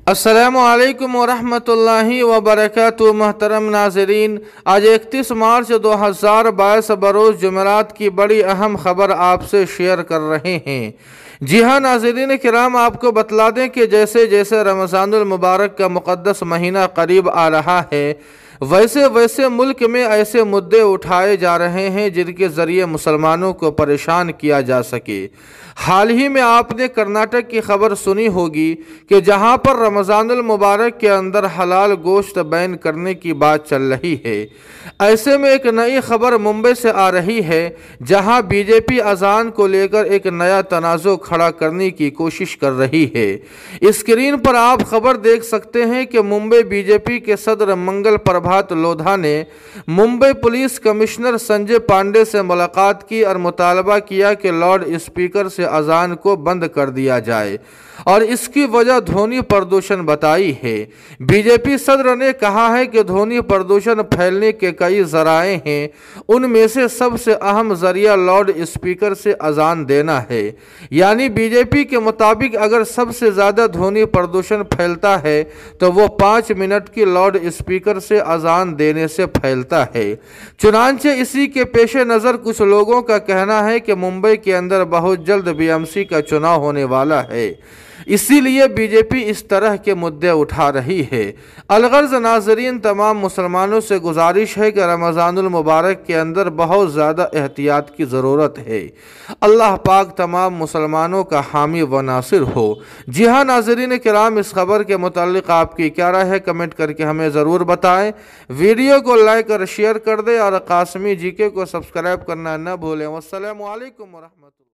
अस्सलामुअलैकुम वरहमतुल्लाहि वबरकातुहू। महतरम नाज़रीन, आज 31 मार्च 2022 बरोज़ जुमेरात की बड़ी अहम खबर आपसे शेयर कर रहे हैं। जी हाँ नाज़रीन किराम, आपको बतला दें कि जैसे जैसे रमज़ानुल मुबारक का मुक़द्दस महीना करीब आ रहा है, वैसे वैसे मुल्क में ऐसे मुद्दे उठाए जा रहे हैं जिनके ज़रिए मुसलमानों को परेशान किया जा सके। हाल ही में आपने कर्नाटक की खबर सुनी होगी कि जहां पर रमज़ानुल मुबारक के अंदर हलाल गोश्त बैन करने की बात चल रही है, ऐसे में एक नई खबर मुंबई से आ रही है जहां बीजेपी अजान को लेकर एक नया तनाज़ो खड़ा करने की कोशिश कर रही है। स्क्रीन पर आप खबर देख सकते हैं कि मुंबई बीजेपी के सदर मंगल प्रभात लोधा ने मुंबई पुलिस कमिश्नर संजय पांडे से मुलाकात की और मुतालबा किया कि लाउड स्पीकर से अजान को बंद कर दिया जाए और इसकी वजह ध्वनि प्रदूषण बताई है। बीजेपी सदर ने कहा है कि ध्वनि प्रदूषण फैलने के कई जराए हैं, उनमें से सबसे अहम जरिया लाउड स्पीकर से अजान देना है। यानी बीजेपी के मुताबिक अगर सबसे ज़्यादा ध्वनि प्रदूषण फैलता है तो वो 5 मिनट की लाउड स्पीकर से अजान देने से फैलता है। चुनांचे इसी के पेश नज़र कुछ लोगों का कहना है कि मुंबई के अंदर बहुत जल्द बीएमसी का चुनाव होने वाला है, इसीलिए बीजेपी इस तरह के मुद्दे उठा रही है। अलगर्ज नाजरीन, तमाम मुसलमानों से गुजारिश है कि रमज़ानुल मुबारक के अंदर बहुत ज़्यादा एहतियात की ज़रूरत है। अल्लाह पाक तमाम मुसलमानों का हामी व नासिर हो। जी हाँ नाजरीन किराम, इस खबर के मुताल्लिक़ आपकी क्या राय है, कमेंट करके हमें ज़रूर बताएं। वीडियो को लाइक और शेयर कर दें और कासमी जीके को सब्सक्राइब करना न भूलें। वस्सलामु अलैकुम वरहमतुल्लाह।